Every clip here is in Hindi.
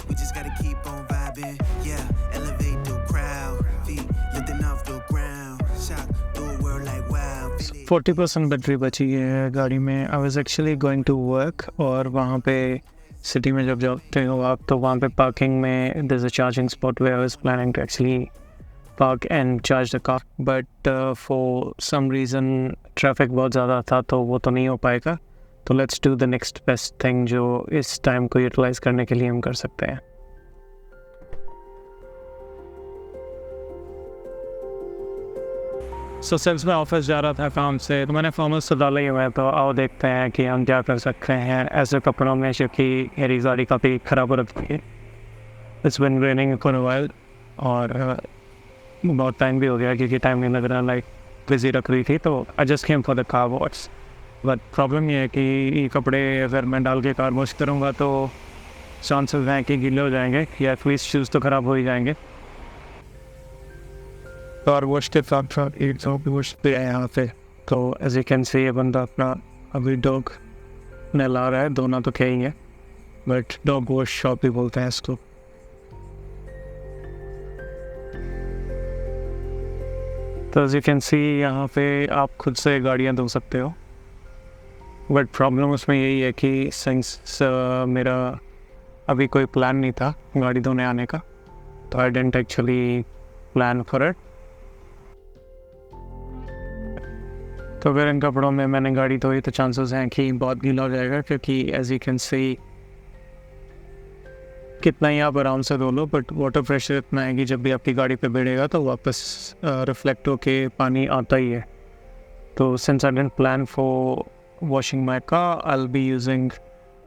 We just gotta keep on vibing. Yeah, elevate the crowd. Feet lifting off the ground. Shock through a world like wow. 40% battery बची है गाड़ी में. I was actually going to work और वहाँ पे सिटी में जब जाते हो आप तो वहाँ पे पार्किंग में there's a charging spot where I was planning to actually park and charge the car, but for some reason traffic बहुत ज़्यादा था तो वो तो नहीं हो पाएगा. तो let's do the next best thing जो इस टाइम को यूटिलाइज करने के लिए हम कर सकते हैं. सिंस मैं ऑफिस जा रहा था काम से तो मैंने फॉर्मल्स तो डाले ही हुए हैं, तो आओ देखते हैं कि हम क्या कर सकते हैं ऐसे कपड़ों में क्योंकि मेरी गाड़ी काफ़ी ख़राब हो रखी है. It's been raining for a while और बहुत टाइम भी हो गया क्योंकि टाइम नहीं लग रहा, लाइक बिजी रख रही थी. तो I just came for the car wash. But problem ये है कि ये कपड़े अगर मैं डाल के कार वॉश करूँगा तो चांसेस हैं कि गीले हो जाएंगे या एटलीस्ट शूज़ तो ख़राब हो ही जाएंगे. कार वॉश के साथ साथ एक शॉप वॉश पे है यहाँ पे. तो एज यू कैन सी ये बंदा अपना अभी डॉग नहला रहा है. दोनों तो क्या ही है बट डॉग वॉश शॉप ही बोलते हैं इसको. तो एज यू कैन सी यहाँ पे आप खुद से गाड़ियाँ धो सकते हो. बट प्रॉब्लम उसमें यही है कि सिंस मेरा अभी कोई प्लान नहीं था गाड़ी धोने आने का तो I didn't actually plan for it. तो अगर इन कपड़ों में मैंने गाड़ी धोई तो चांसेस हैं कि बहुत गीला हो जाएगा क्योंकि एज यू कैन सी कितना ही आप आराम से धो लो बट वाटर प्रेशर इतना है कि जब भी आपकी गाड़ी पे भिड़ेगा तो वापस रिफ्लेक्ट होके पानी आता ही है. तो since I didn't plan for washing my car I will be using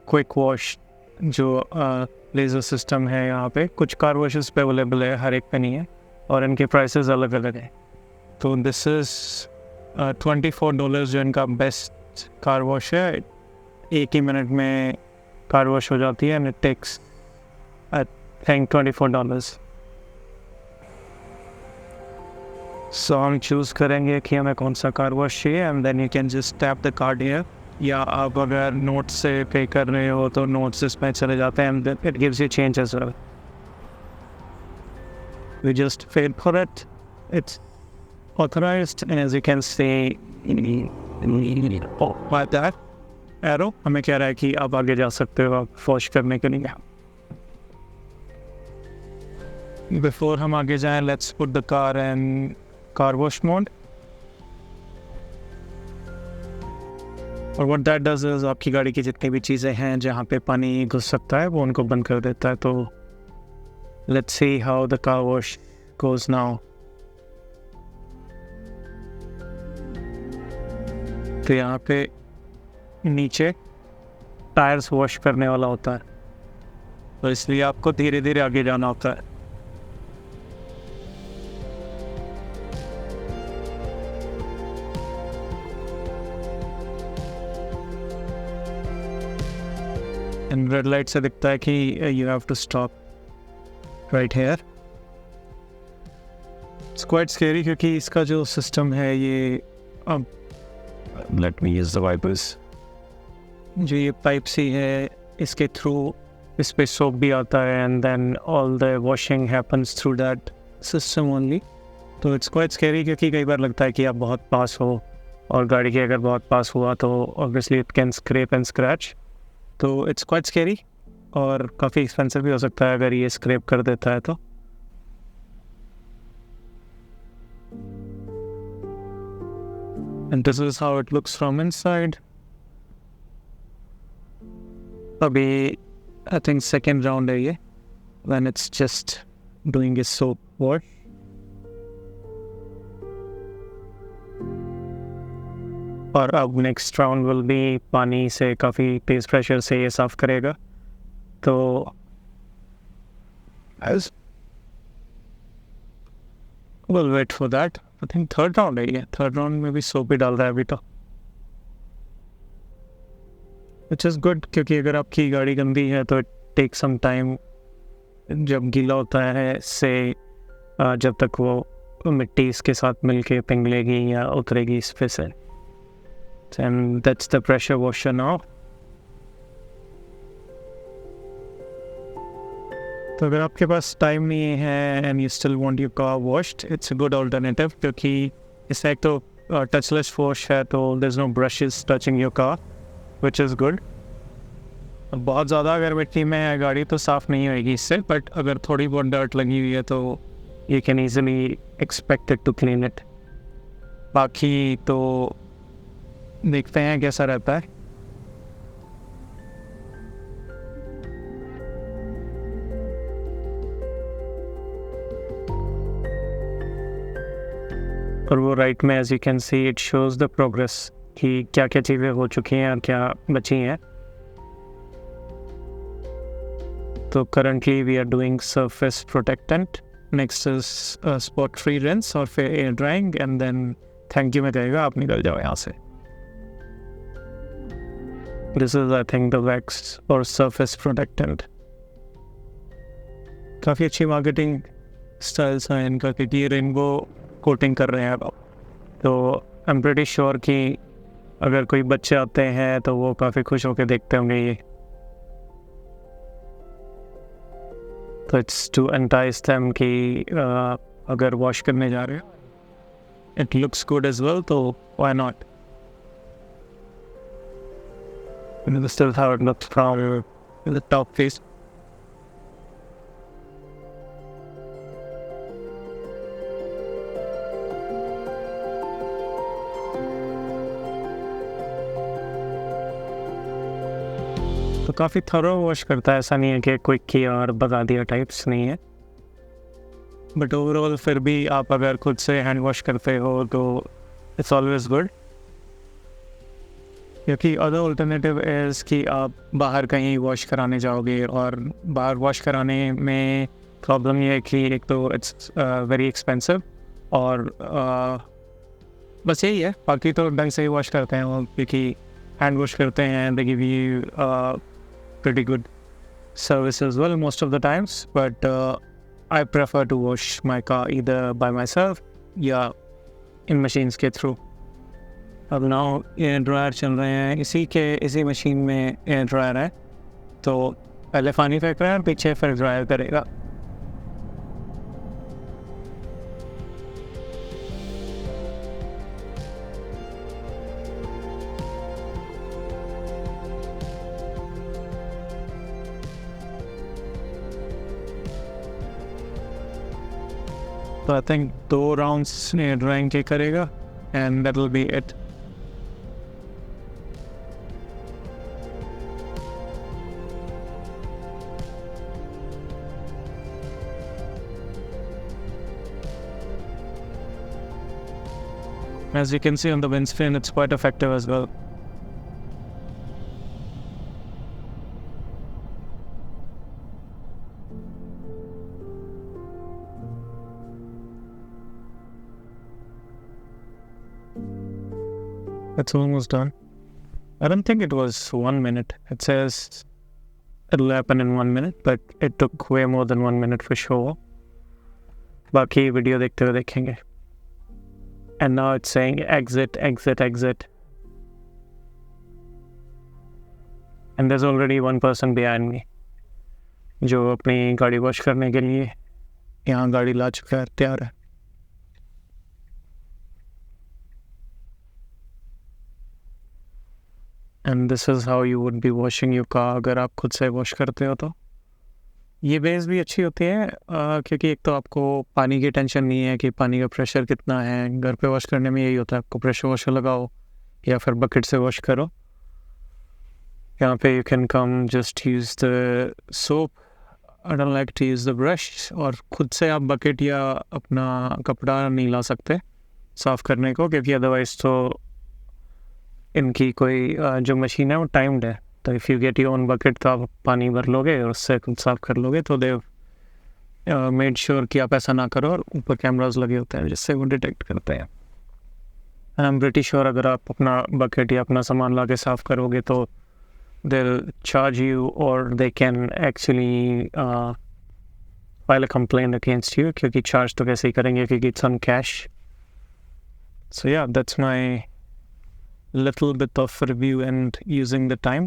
quick wash जो लेज़र सिस्टम है. यहाँ पे कुछ कार वॉशेस पे अवेलेबल है, हर एक पे नहीं है और इनके प्राइसेस अलग अलग हैं. तो दिस इज़ $24 जो इनका बेस्ट कार वॉश है. 1 ही मिनट में कार वॉश हो जाती है and it takes I think $24. So हम चूज़ करेंगे कि हमें कौन सा कार वॉश चाहिए and then you can just tap the card here. या आप अगर नोट से पे कर रहे हो तो नोट्स इसमें चले जाते हैं and it gives you change as well. We just paid for it. It's authorized and as you can see by that arrow हमें कह रहा है कि आप आगे जा सकते हो आप वॉश करने के लिए. बिफोर हम आगे जाएं let's put the car in car wash mode. और व्हाट दैट डज इज आपकी गाड़ी की जितनी भी चीज़ें हैं जहाँ पे पानी घुस सकता है वो उनको बंद कर देता है. तो let's see how the car wash goes now. तो यहाँ पे नीचे टायर्स वॉश करने वाला होता है तो इसलिए आपको धीरे धीरे आगे जाना होता है. इन रेड लाइट से दिखता है कि you have to stop right here. It's quite scary क्योंकि इसका जो सिस्टम है ये अब Let me use the wipers. जो ये पाइप सी है इसके थ्रू इस पे सोप भी आता है and then all the washing happens through that system only. तो इट्स क्वाइट स्कैरी क्योंकि कई बार लगता है कि आप बहुत पास हो और गाड़ी के अगर बहुत पास हुआ तो obviously it can scrap and scratch. तो इट्स क्वाइट स्कैरी और काफ़ी एक्सपेंसिव भी हो सकता है अगर ये स्क्रैप कर देता है तो. And this is how it looks from inside. अभी I think second round है ये when it's just doing a soap wash. और अब next round will be पानी से काफ़ी तेज़ प्रेशर से ये साफ़ करेगा. तो as we'll wait for that. I think third round है ये. थर्ड राउंड में भी सोप ही डाल रहा है अभी तो. Which is good क्योंकि अगर आपकी गाड़ी गंदी है तो it takes some time जब गीला होता है से जब तक वो मिट्टी इसके साथ मिलके पिघलेगी या उतरेगी इस पे से. And that's the pressure washer now. तो अगर आपके पास टाइम नहीं है and you still want your car washed, it's a good alternative, क्योंकि इसका एक तो टचलेस वॉश है, तो there is no brushes touching your car, which is good. बहुत ज़्यादा अगर मिट्टी में है गाड़ी तो साफ़ नहीं होएगी इससे, बट अगर थोड़ी बहुत डर्ट लगी हुई है तो you can easily expected to clean it. बाकी तो देखते हैं कैसा रहता है। और वो राइट में as you can see it shows the progress कि क्या क्या चीज़ें हो चुकी हैं और क्या बची हैं। तो currently we are doing surface protectant, next is spot free rinse और फिर air drying, and then thank you में कहेगा आप निकल जाओ यहाँ से। This is I think the wax और सरफेस प्रोटेक्टेंट। काफ़ी अच्छी मार्केटिंग स्टाइल्स हैं इनका, क्योंकि रेनबो कोटिंग कर रहे हैं अब। तो आई एम प्रीटी श्योर कि अगर कोई बच्चे आते हैं तो वो काफ़ी खुश होकर देखते होंगे ये। तो इट्स टू एंटाइज देम कि अगर वॉश करने जा रहे हो, it looks good as well, तो why not. This is how it looks from the top face. तो काफ़ी थरो वॉश करता है, ऐसा नहीं है कि क्विक किया और बता दिया टाइप्स नहीं है। बट ओवरऑल फिर भी आप अगर खुद से हैंड वॉश करते हो तो इट्स ऑलवेज गुड, क्योंकि अदर अल्टरनेटिव इज़ कि आप बाहर कहीं वॉश कराने जाओगे, और बाहर वॉश कराने में प्रॉब्लम ये है कि एक तो इट्स वेरी एक्सपेंसिव, और बस यही है। बाकी तो ढंग से ही वॉश करते हैं वो, क्योंकि हैंड वॉश करते हैं, they give you pretty good service as well most of the times, but I prefer to wash my car either by myself या इन machines के through। अब नाउ एयर ड्रायर चल रहे हैं, इसी मशीन में एयर ड्रायर है, तो पहले पानी फेंक रहा है, पीछे फिर ड्रायर करेगा। तो I think 2 rounds air drying के करेगा, and that will be it. As you can see on the windscreen, it's quite effective as well. It's almost done. I don't think it was 1 minute. It says it'll happen in 1 minute, but it took way more than 1 minute for sure. बाकी वीडियो देखते हुए देखेंगे। And now it's saying exit, exit, exit. And there's already one person behind me जो अपनी गाड़ी वॉश करने के लिए यहाँ गाड़ी ला चुका है, तैयार है। And this is how you would be washing your car अगर आप खुद से वॉश करते हो तो। ये बेस भी अच्छी होती है क्योंकि एक तो आपको पानी की टेंशन नहीं है कि पानी का प्रेशर कितना है। घर पे वॉश करने में यही होता है, आपको प्रेशर वॉशर लगाओ या फिर बकेट से वॉश करो। यहाँ पे you can come just use the soap, I don't like to use the brush. और ख़ुद से आप बकेट या अपना कपड़ा नहीं ला सकते साफ़ करने को, क्योंकि अदरवाइज़ तो इनकी कोई जो मशीन है वो टाइम्ड है। तो if you get your own bucket तो आप पानी भर लोगे और उससे खुद साफ़ कर लोगे। तो दे मेड श्योर कि आप ऐसा ना करो, और ऊपर कैमराज लगे होते हैं जिससे वो डिटेक्ट करते हैं। आई एम प्रीटी श्योर अगर आप अपना बकेट या अपना सामान ला के साफ़ करोगे तो दे विल चार्ज यू, और they can actually file a complaint against you, क्योंकि चार्ज तो कैसे ही करेंगे क्योंकि it's on cash. So yeah that's my little bit of review and using the time.